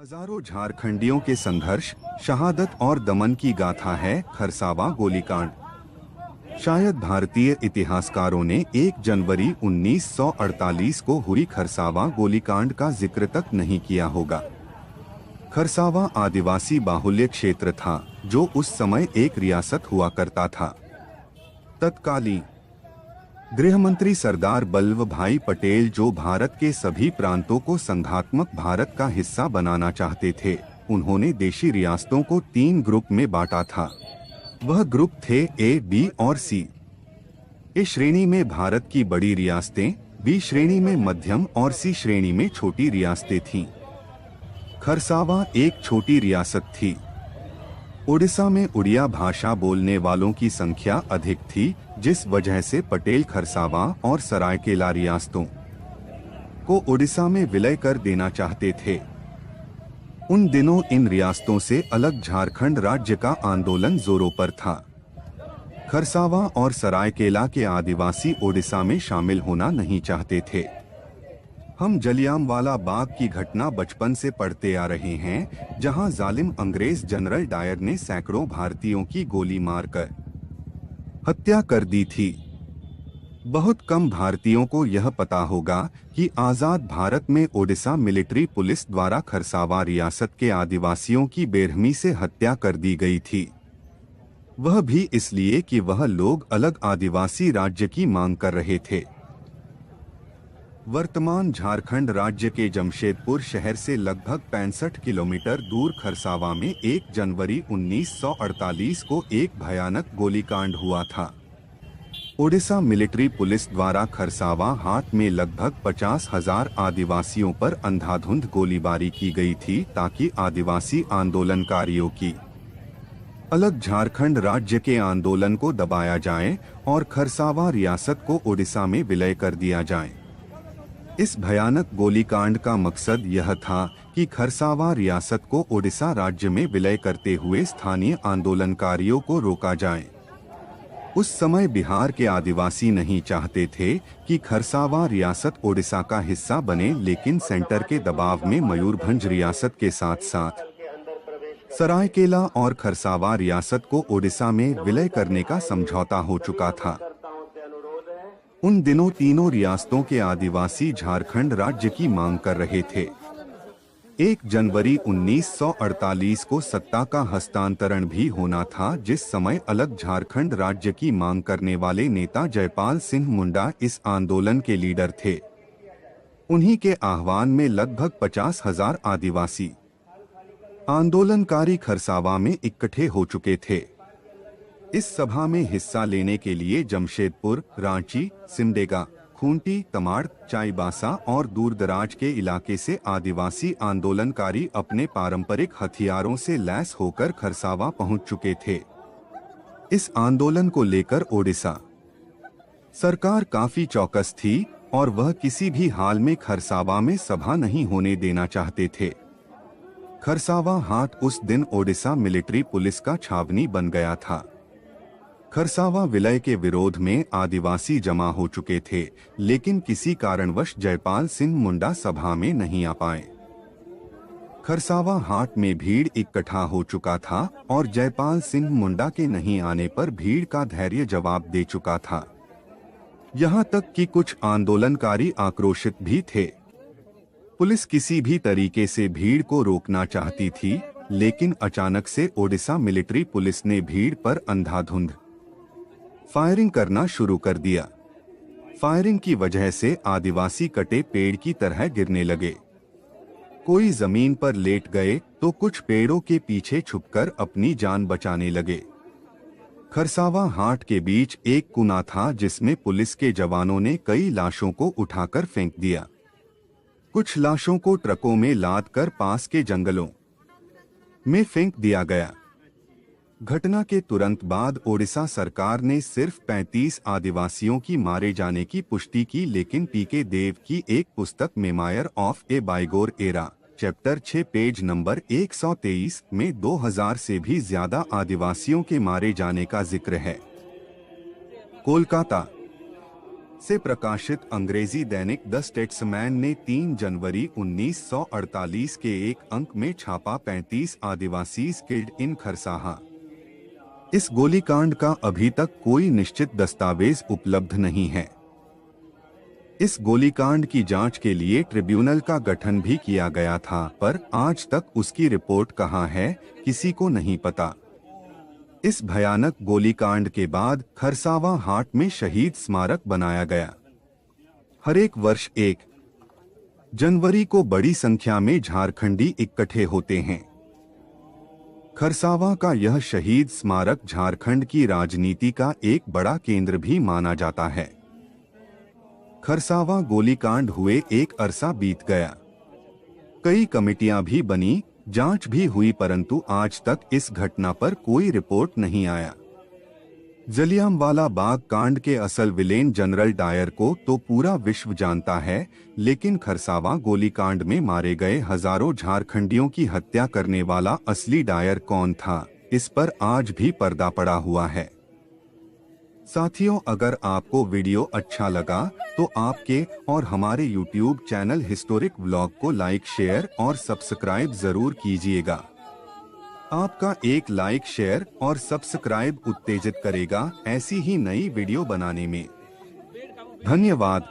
हजारों झारखंडियों के संघर्ष, शहादत और दमन की गाथा है खरसावा गोलीकांड। शायद भारतीय इतिहासकारों ने 1 जनवरी 1948 को हुई खरसावा गोलीकांड का जिक्र तक नहीं किया होगा। खरसावा आदिवासी बाहुल्य क्षेत्र था जो उस समय एक रियासत हुआ करता था। तत्कालीन गृहमंत्री सरदार वल्लभ भाई पटेल, जो भारत के सभी प्रांतों को संघात्मक भारत का हिस्सा बनाना चाहते थे, उन्होंने देशी रियासतों को 3 ग्रुप में बांटा था। वह ग्रुप थे ए, बी और सी। ए श्रेणी में भारत की बड़ी रियासतें, बी श्रेणी में मध्यम और सी श्रेणी में छोटी रियासतें थीं। खरसावा एक छोटी रियासत थी। ओडिशा में उड़िया भाषा बोलने वालों की संख्या अधिक थी, जिस वजह से पटेल खरसावा और सरायकेला रियासतों को ओडिशा में विलय कर देना चाहते थे। उन दिनों इन रियासतों से अलग झारखंड राज्य का आंदोलन जोरों पर था। खरसावा और सरायकेला के आदिवासी ओडिशा में शामिल होना नहीं चाहते थे। हम जलियांवाला बाग की घटना बचपन से पढ़ते आ रहे हैं, जहां जालिम अंग्रेज जनरल डायर ने सैकड़ों भारतीयों की गोली मारकर हत्या कर दी थी। बहुत कम भारतीयों को यह पता होगा कि आजाद भारत में ओडिशा मिलिट्री पुलिस द्वारा खरसावा रियासत के आदिवासियों की बेरहमी से हत्या कर दी गई थी। वह भी इसलिए कि वह लोग अलग आदिवासी राज्य की मांग कर रहे थे। वर्तमान झारखंड राज्य के जमशेदपुर शहर से लगभग 65 किलोमीटर दूर खरसावा में 1 जनवरी 1948 को एक भयानक गोलीकांड हुआ था। ओडिशा मिलिट्री पुलिस द्वारा खरसावा हाट में लगभग 50,000 आदिवासियों पर अंधाधुंध गोलीबारी की गई थी, ताकि आदिवासी आंदोलनकारियों की अलग झारखंड राज्य के आंदोलन को दबाया जाए और खरसावा रियासत को ओडिशा में विलय कर दिया जाए। इस भयानक गोलीकांड का मकसद यह था कि खरसावा रियासत को ओडिशा राज्य में विलय करते हुए स्थानीय आंदोलनकारियों को रोका जाए। उस समय बिहार के आदिवासी नहीं चाहते थे कि खरसावा रियासत ओडिशा का हिस्सा बने, लेकिन सेंटर के दबाव में मयूरभंज रियासत के साथ साथ सरायकेला और खरसावा रियासत को ओडिशा में विलय करने का समझौता हो चुका था। उन दिनों तीनों रियासतों के आदिवासी झारखंड राज्य की मांग कर रहे थे। 1 जनवरी 1948 को सत्ता का हस्तांतरण भी होना था, जिस समय अलग झारखंड राज्य की मांग करने वाले नेता जयपाल सिंह मुंडा इस आंदोलन के लीडर थे। उन्हीं के आह्वान में लगभग 50,000 आदिवासी आंदोलनकारी खरसावा में इकट्ठे हो चुके थे। इस सभा में हिस्सा लेने के लिए जमशेदपुर, रांची, सिमडेगा, खूंटी, तमाड़, चाईबासा और दूरदराज के इलाके से आदिवासी आंदोलनकारी अपने पारंपरिक हथियारों से लैस होकर खरसावा पहुंच चुके थे। इस आंदोलन को लेकर ओडिशा सरकार काफी चौकस थी और वह किसी भी हाल में खरसावा में सभा नहीं होने देना चाहते थे। खरसावा हाट उस दिन ओडिशा मिलिट्री पुलिस का छावनी बन गया था। खरसावा विलय के विरोध में आदिवासी जमा हो चुके थे, लेकिन किसी कारणवश जयपाल सिंह मुंडा सभा में नहीं आ पाए। खरसावा हाट में भीड़ इकट्ठा हो चुका था और जयपाल सिंह मुंडा के नहीं आने पर भीड़ का धैर्य जवाब दे चुका था। यहाँ तक कि कुछ आंदोलनकारी आक्रोशित भी थे। पुलिस किसी भी तरीके से भीड़ को रोकना चाहती थी, लेकिन अचानक से ओडिशा मिलिट्री पुलिस ने भीड़ पर अंधाधुंध फायरिंग करना शुरू कर दिया। फायरिंग की वजह से आदिवासी कटे पेड़ की तरह गिरने लगे। कोई जमीन पर लेट गए तो कुछ पेड़ों के पीछे छुपकर अपनी जान बचाने लगे। खरसावा हाट के बीच एक कुआं था, जिसमें पुलिस के जवानों ने कई लाशों को उठाकर फेंक दिया। कुछ लाशों को ट्रकों में लाद कर पास के जंगलों में फेंक दिया गया। घटना के तुरंत बाद ओडिशा सरकार ने सिर्फ 35 आदिवासियों की मारे जाने की पुष्टि की, लेकिन पीके देव की एक पुस्तक memoir of a bygone era, chapter 6 page number 123 में 2000 से भी ज्यादा आदिवासियों के मारे जाने का जिक्र है। कोलकाता से प्रकाशित अंग्रेजी दैनिक द स्टेट्समैन ने 3 जनवरी 1948 के एक अंक में छापा 35 आदिवासी किल्ड इन खरसाहा। इस गोलीकांड का अभी तक कोई निश्चित दस्तावेज उपलब्ध नहीं है। इस गोलीकांड की जांच के लिए ट्रिब्यूनल का गठन भी किया गया था, पर आज तक उसकी रिपोर्ट कहां है, किसी को नहीं पता। इस भयानक गोलीकांड के बाद खरसावा हाट में शहीद स्मारक बनाया गया। हर एक वर्ष 1 जनवरी को बड़ी संख्या में झारखंडी इकट्ठे होते हैं। खरसावा का यह शहीद स्मारक झारखंड की राजनीति का एक बड़ा केंद्र भी माना जाता है। खरसावा गोलीकांड हुए एक अरसा बीत गया, कई कमेटियां भी बनी, जांच भी हुई, परंतु आज तक इस घटना पर कोई रिपोर्ट नहीं आया। जलियांवाला बाग कांड के असल विलेन जनरल डायर को तो पूरा विश्व जानता है, लेकिन खरसावा गोलीकांड में मारे गए हजारों झारखंडियों की हत्या करने वाला असली डायर कौन था, इस पर आज भी पर्दा पड़ा हुआ है। साथियों, अगर आपको वीडियो अच्छा लगा तो आपके और हमारे YouTube चैनल हिस्टोरिक व्लॉग को लाइक, शेयर और सब्सक्राइब जरूर कीजिएगा। आपका एक लाइक, शेयर और सब्सक्राइब उत्तेजित करेगा ऐसी ही नई वीडियो बनाने में। धन्यवाद।